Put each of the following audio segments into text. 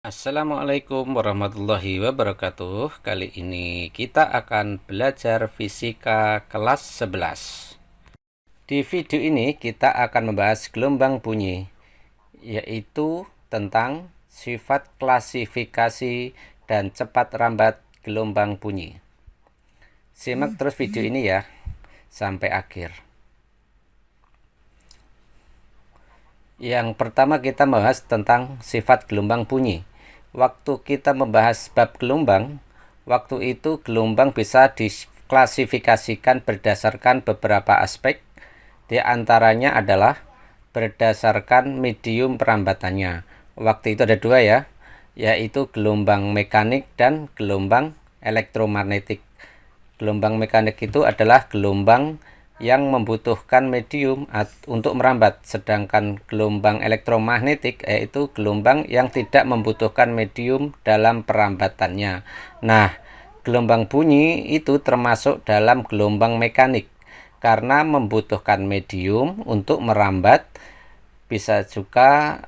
Assalamualaikum warahmatullahi wabarakatuh. Kali ini kita akan belajar fisika kelas 11. Di video ini kita akan membahas gelombang bunyi, yaitu tentang sifat klasifikasi dan cepat rambat gelombang bunyi. Simak terus video ini ya sampai akhir. Yang pertama kita membahas tentang sifat gelombang bunyi. Waktu kita membahas bab gelombang, waktu itu gelombang bisa diklasifikasikan berdasarkan beberapa aspek. Di antaranya adalah berdasarkan medium perambatannya. Waktu itu ada dua ya, yaitu gelombang mekanik dan gelombang elektromagnetik. Gelombang mekanik itu adalah gelombang yang membutuhkan medium untuk merambat, sedangkan gelombang elektromagnetik yaitu gelombang yang tidak membutuhkan medium dalam perambatannya. Nah, gelombang bunyi itu termasuk dalam gelombang mekanik karena membutuhkan medium untuk merambat. Bisa juga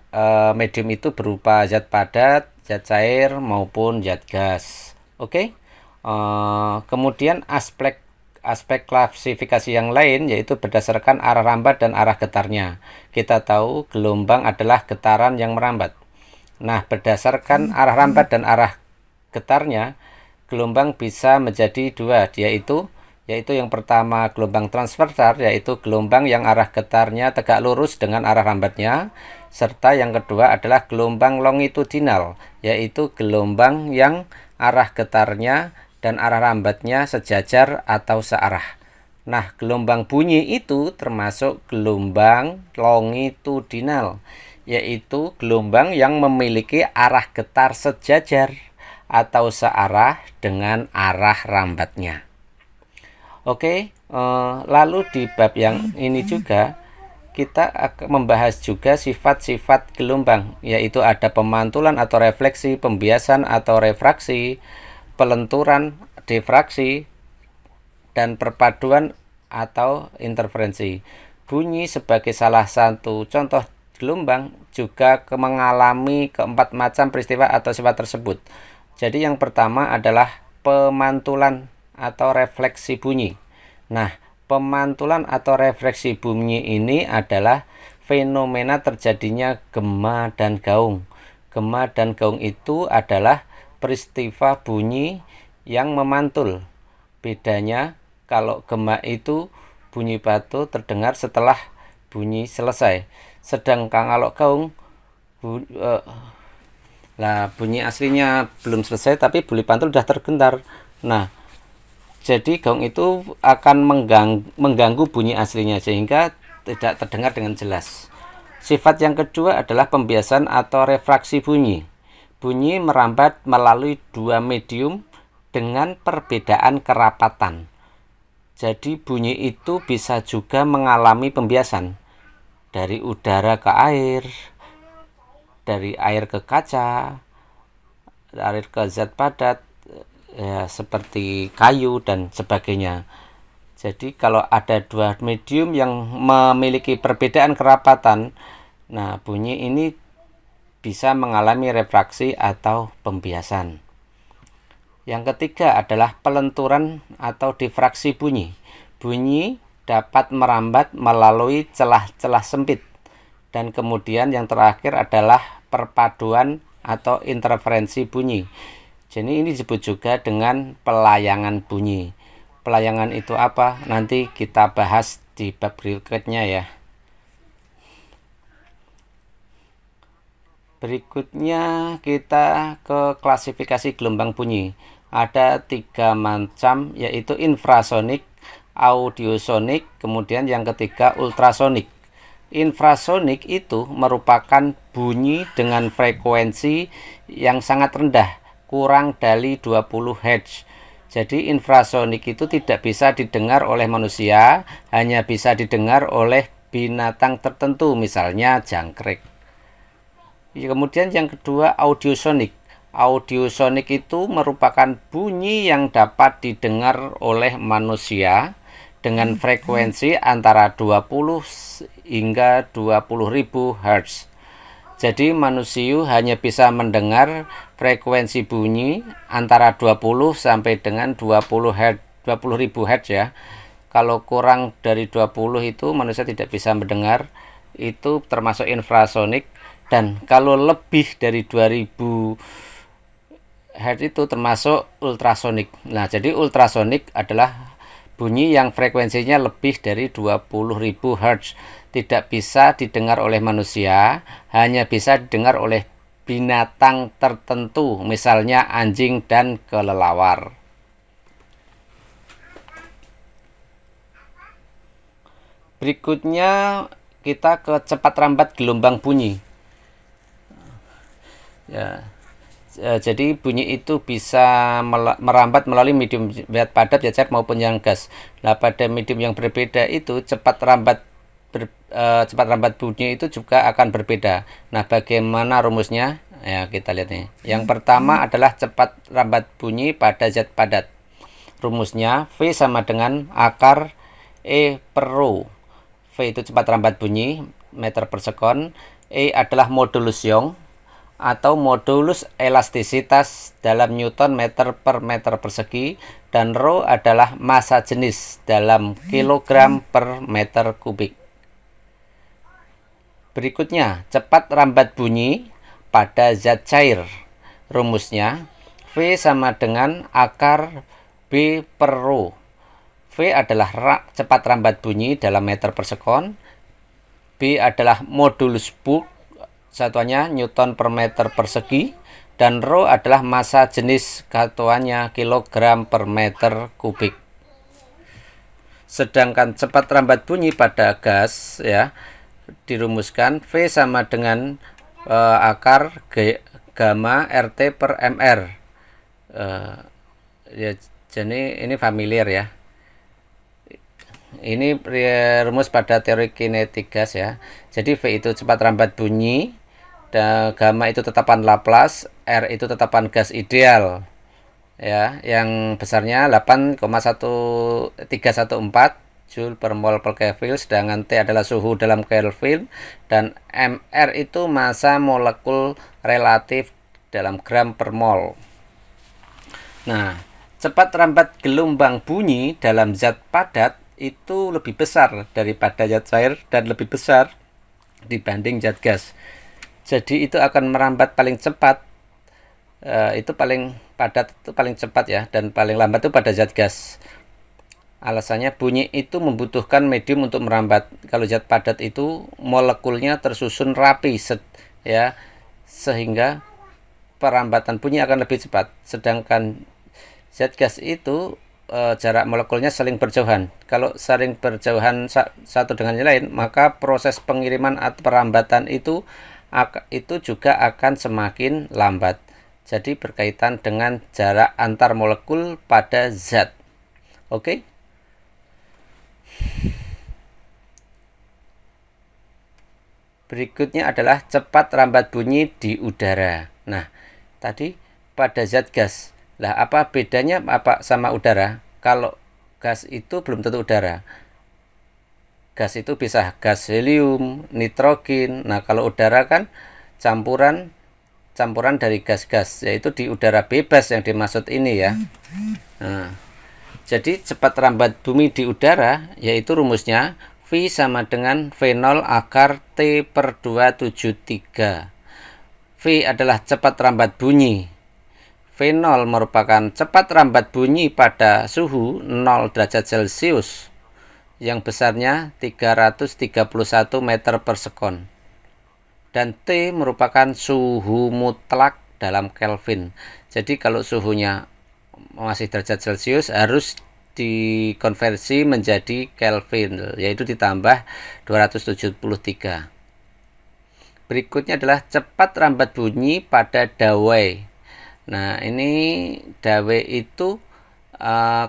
medium itu berupa zat padat, zat cair maupun zat gas. Oke. Kemudian aspek klasifikasi yang lain yaitu berdasarkan arah rambat dan arah getarnya. Kita tahu gelombang adalah getaran yang merambat. Nah, berdasarkan arah rambat dan arah getarnya, gelombang bisa menjadi dua, yaitu yang pertama gelombang transversal, yaitu gelombang yang arah getarnya tegak lurus dengan arah rambatnya, serta yang kedua adalah gelombang longitudinal, yaitu gelombang yang arah getarnya dan arah rambatnya sejajar atau searah. Nah, gelombang bunyi itu termasuk gelombang longitudinal, yaitu gelombang yang memiliki arah getar sejajar atau searah dengan arah rambatnya. Oke, lalu di bab yang ini juga kita akan membahas juga sifat-sifat gelombang, yaitu ada pemantulan atau refleksi, pembiasan atau refraksi, pelenturan, difraksi, dan perpaduan atau interferensi. Bunyi sebagai salah satu contoh gelombang juga mengalami keempat macam peristiwa atau sifat tersebut. Jadi yang pertama adalah pemantulan atau refleksi bunyi. Nah, pemantulan atau refleksi bunyi ini adalah fenomena terjadinya gema dan gaung. Gema dan gaung itu adalah peristiwa bunyi yang memantul. Bedanya kalau gema itu bunyi batu terdengar setelah bunyi selesai. Sedangkan kalau gaung bunyi aslinya belum selesai tapi bunyi pantul sudah tergentar. Nah, jadi gaung itu akan mengganggu bunyi aslinya sehingga tidak terdengar dengan jelas. Sifat yang kedua adalah pembiasan atau refraksi bunyi. Bunyi merambat melalui dua medium dengan perbedaan kerapatan. Jadi bunyi itu bisa juga mengalami pembiasan dari udara ke air, dari air ke kaca, air ke zat padat ya, seperti kayu dan sebagainya. Jadi kalau ada dua medium yang memiliki perbedaan kerapatan, nah bunyi ini bisa mengalami refraksi atau pembiasan. Yang ketiga adalah pelenturan atau difraksi bunyi. Bunyi dapat merambat melalui celah-celah sempit. Dan kemudian yang terakhir adalah perpaduan atau interferensi bunyi. Jadi ini disebut juga dengan pelayangan bunyi. Pelayangan itu apa? Nanti kita bahas di bab berikutnya ya. Berikutnya kita ke klasifikasi gelombang bunyi. Ada tiga macam, yaitu infrasonik, audiosonik, kemudian yang ketiga ultrasonik. Infrasonik itu merupakan bunyi dengan frekuensi yang sangat rendah, kurang dari 20 Hz. Jadi infrasonik itu tidak bisa didengar oleh manusia, hanya bisa didengar oleh binatang tertentu, misalnya jangkrik. Kemudian yang kedua audiosonik. Audiosonik itu merupakan bunyi yang dapat didengar oleh manusia dengan frekuensi antara 20 hingga 20.000 Hz. Jadi manusia hanya bisa mendengar frekuensi bunyi antara 20 sampai dengan 20 Hz, 20.000 Hz ya. Kalau kurang dari 20 itu manusia tidak bisa mendengar, itu termasuk infrasonik, dan kalau lebih dari 2000 Hz itu termasuk ultrasonik. Nah, jadi ultrasonik adalah bunyi yang frekuensinya lebih dari 20.000 Hz. Tidak bisa didengar oleh manusia, hanya bisa didengar oleh binatang tertentu, misalnya anjing dan kelelawar. Berikutnya kita ke cepat rambat gelombang bunyi. Ya. Jadi bunyi itu bisa merambat melalui medium zat padat, zat cair maupun yang gas. Nah, pada medium yang berbeda itu cepat rambat bunyi itu juga akan berbeda. Nah, bagaimana rumusnya? Ya, kita lihat nih. Yang pertama adalah cepat rambat bunyi pada zat padat. Rumusnya V sama dengan akar E per rho. V itu cepat rambat bunyi meter per sekon. E adalah modulus Young atau modulus elastisitas dalam Newton meter persegi, dan rho adalah massa jenis dalam kilogram per meter kubik. Berikutnya, cepat rambat bunyi pada zat cair. Rumusnya V sama dengan akar B per rho. V adalah cepat rambat bunyi dalam meter per sekon. B adalah modulus Boole, satuannya Newton per meter persegi, dan rho adalah massa jenis, satuannya kilogram per meter kubik. Sedangkan cepat rambat bunyi pada gas ya dirumuskan V sama dengan akar gamma RT per mr. Ya, jadi ini familiar ya. Ini rumus pada teori kinetik gas ya. Jadi V itu cepat rambat bunyi, dan gamma itu tetapan Laplace, R itu tetapan gas ideal ya, yang besarnya 8,1314 Joule per mol per Kelvin, sedangkan T adalah suhu dalam Kelvin, dan mR itu massa molekul relatif dalam gram per mol. Nah, cepat rambat gelombang bunyi dalam zat padat itu lebih besar daripada zat cair dan lebih besar dibanding zat gas. Jadi itu akan merambat paling cepat, itu paling padat itu paling cepat ya, dan paling lambat itu pada zat gas. Alasannya bunyi itu membutuhkan medium untuk merambat. Kalau zat padat itu molekulnya tersusun rapi ya, sehingga perambatan bunyi akan lebih cepat. Sedangkan zat gas itu jarak molekulnya saling berjauhan. Kalau saling berjauhan satu dengan yang lain, maka proses pengiriman atau perambatan itu juga akan semakin lambat. Jadi berkaitan dengan jarak antar molekul pada zat. Oke? Berikutnya adalah cepat rambat bunyi di udara. Nah, tadi pada zat gas. Lah, apa bedanya apa sama udara? Kalau gas itu belum tentu udara. Gas itu bisa gas helium, nitrogen. Nah, kalau udara kan campuran dari gas-gas, yaitu di udara bebas yang dimaksud ini ya. Nah, jadi cepat rambat bumi di udara yaitu rumusnya V sama dengan V0 akar T per 273. V adalah cepat rambat bunyi. V0 merupakan cepat rambat bunyi pada suhu 0 derajat Celcius yang besarnya 331 meter per sekon. Dan T merupakan suhu mutlak dalam Kelvin. Jadi kalau suhunya masih derajat Celcius harus dikonversi menjadi Kelvin, yaitu ditambah 273. Berikutnya adalah cepat rambat bunyi pada dawai. Nah, ini dawai itu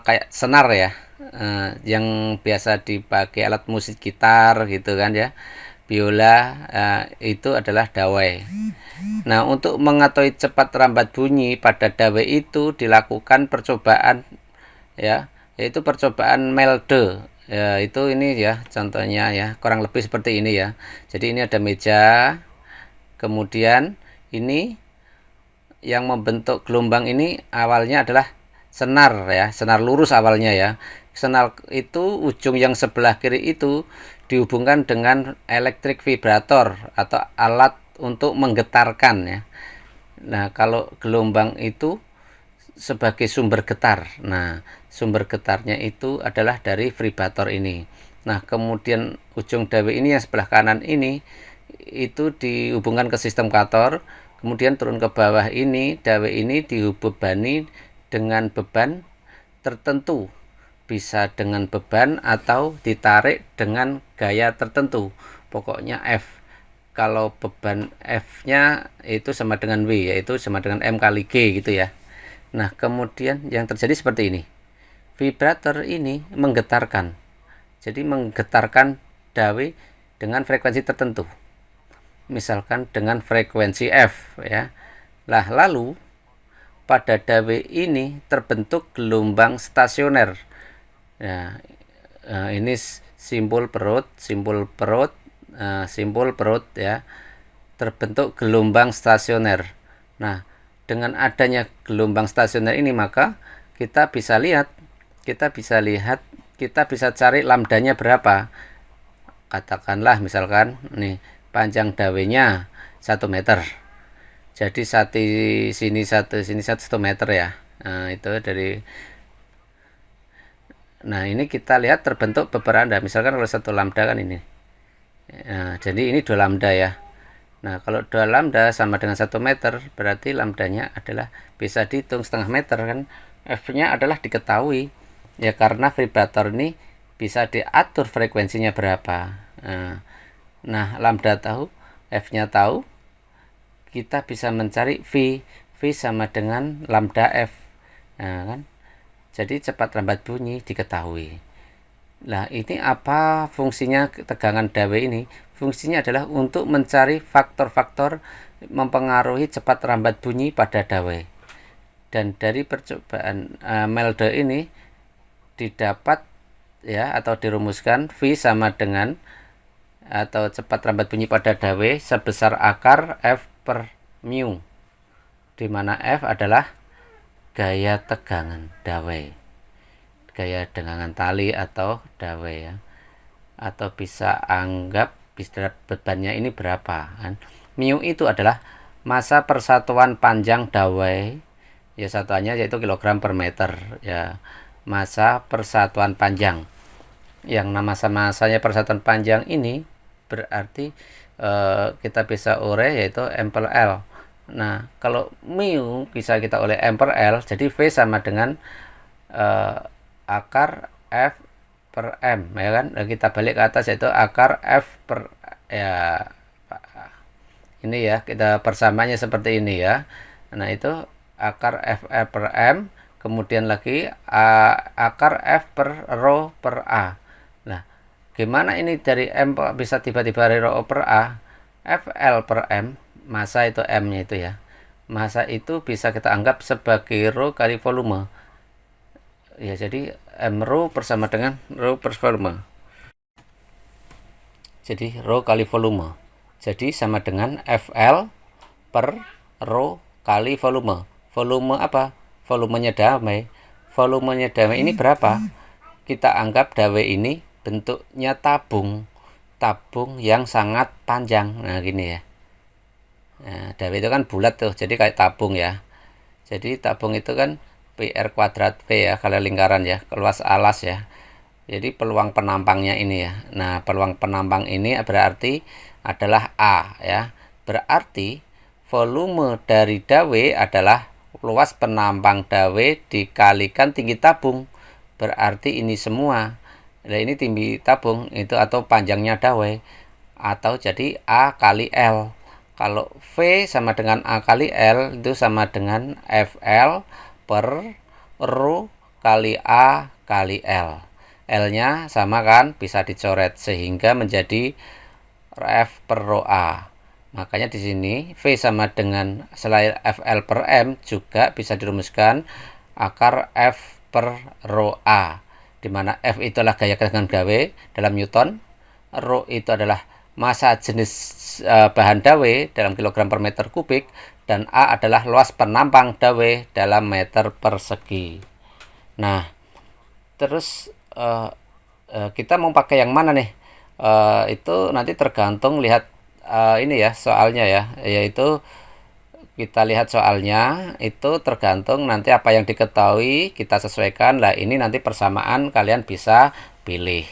kayak senar ya, yang biasa dipakai alat musik gitar gitu kan ya, biola, itu adalah dawai. Nah, untuk mengetahui cepat rambat bunyi pada dawai itu dilakukan percobaan ya, yaitu percobaan Melde. Ya, itu ini ya contohnya ya, kurang lebih seperti ini ya. Jadi ini ada meja, Kemudian ini yang membentuk gelombang ini awalnya adalah senar ya, senar lurus awalnya ya. Senar itu ujung yang sebelah kiri itu dihubungkan dengan elektrik vibrator atau alat untuk menggetarkan ya. Nah, kalau gelombang itu sebagai sumber getar. Nah, sumber getarnya itu adalah dari vibrator ini. Nah, kemudian ujung dawai ini yang sebelah kanan ini itu dihubungkan ke sistem kator, kemudian turun ke bawah ini, dawai ini dibebani dengan beban tertentu. Bisa dengan beban atau ditarik dengan gaya tertentu. Pokoknya F. Kalau beban F-nya itu sama dengan W, yaitu sama dengan M kali G gitu ya. Nah, kemudian yang terjadi seperti ini. Vibrator ini menggetarkan. Jadi menggetarkan dawai dengan frekuensi tertentu. Misalkan dengan frekuensi F ya. Lah, lalu pada dawai ini terbentuk gelombang stasioner. Ya, ini simbol perut ya. Terbentuk gelombang stasioner. Nah, dengan adanya gelombang stasioner ini maka kita bisa cari lambdanya berapa. Katakanlah misalkan nih panjang dawainya 1 meter. Jadi sini 1 meter ya. Nah, itu dari. Nah, ini kita lihat terbentuk beberapa lambda. Misalkan kalau 1 lambda kan ini. Nah, jadi ini 2 lambda ya. Nah, kalau 2 lambda sama dengan 1 meter, berarti lambdanya adalah bisa dihitung setengah meter kan. F-nya adalah diketahui. Ya, karena vibrator ini bisa diatur frekuensinya berapa. Nah, lambda tahu, F-nya tahu, kita bisa mencari V. V sama dengan lambda F. Nah, kan? Jadi cepat lambat bunyi diketahui. Nah, ini apa fungsinya tegangan dawai ini? Fungsinya adalah untuk mencari faktor-faktor mempengaruhi cepat lambat bunyi pada dawai. Dan dari percobaan Melde ini didapat ya atau dirumuskan V sama dengan atau cepat lambat bunyi pada dawai sebesar akar F per mu, di mana F adalah gaya tegangan dawai, gaya tegangan tali atau dawai ya, atau bisa anggap bisa bebannya ini berapa kan. Mu itu adalah massa persatuan panjang dawai ya, satuannya yaitu kilogram per meter ya, massa persatuan panjang. Yang masanya persatuan panjang ini berarti kita bisa urai yaitu M per L. Nah, kalau mu bisa kita oleh M per L, jadi V sama dengan akar F per M ya kan. Nah, kita balik ke atas yaitu akar F per ya ini ya, kita persamaannya seperti ini ya. Nah, itu akar F per M, kemudian lagi akar F per rho per A. Nah, gimana ini dari M bisa tiba-tiba dari rho per A? FL per M, massa itu M-nya itu ya. Massa itu bisa kita anggap sebagai rho kali volume. Ya, jadi M rho bersama dengan rho per volume. Jadi rho kali volume. Jadi sama dengan FL per rho kali volume. Volume apa? Volumenya dawai. Volumenya dawai ini berapa? Kita anggap dawai ini bentuknya tabung yang sangat panjang. Nah, gini ya. Nah, dawai itu kan bulat tuh, jadi kayak tabung ya. Jadi tabung itu kan PR kuadrat V ya, kalau lingkaran ya, luas alas ya. Jadi peluang penampangnya ini ya. Nah, peluang penampang ini berarti adalah A ya. Berarti volume dari dawai adalah luas penampang dawai dikalikan tinggi tabung. Berarti ini semua. Nah, ini tinggi tabung itu atau panjangnya dawai, atau jadi A kali L. Kalau V sama dengan A kali L itu sama dengan FL per rho kali A kali L. L-nya sama kan, bisa dicoret sehingga menjadi F per rho A. Makanya di sini V sama dengan selain FL per M juga bisa dirumuskan akar F per rho A, di mana F itu adalah gaya tegangan dawai dalam Newton, rho itu adalah massa jenis bahan dawe dalam kilogram per meter kubik, dan A adalah luas penampang dawe dalam meter persegi. Nah, terus kita mau pakai yang mana nih? Itu nanti tergantung lihat ini ya soalnya ya, yaitu kita lihat soalnya itu tergantung nanti apa yang diketahui kita sesuaikan lah, ini nanti persamaan kalian bisa pilih.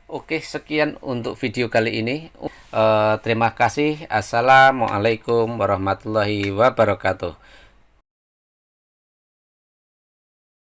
Oke, sekian untuk video kali ini. Terima kasih. Assalamualaikum warahmatullahi wabarakatuh.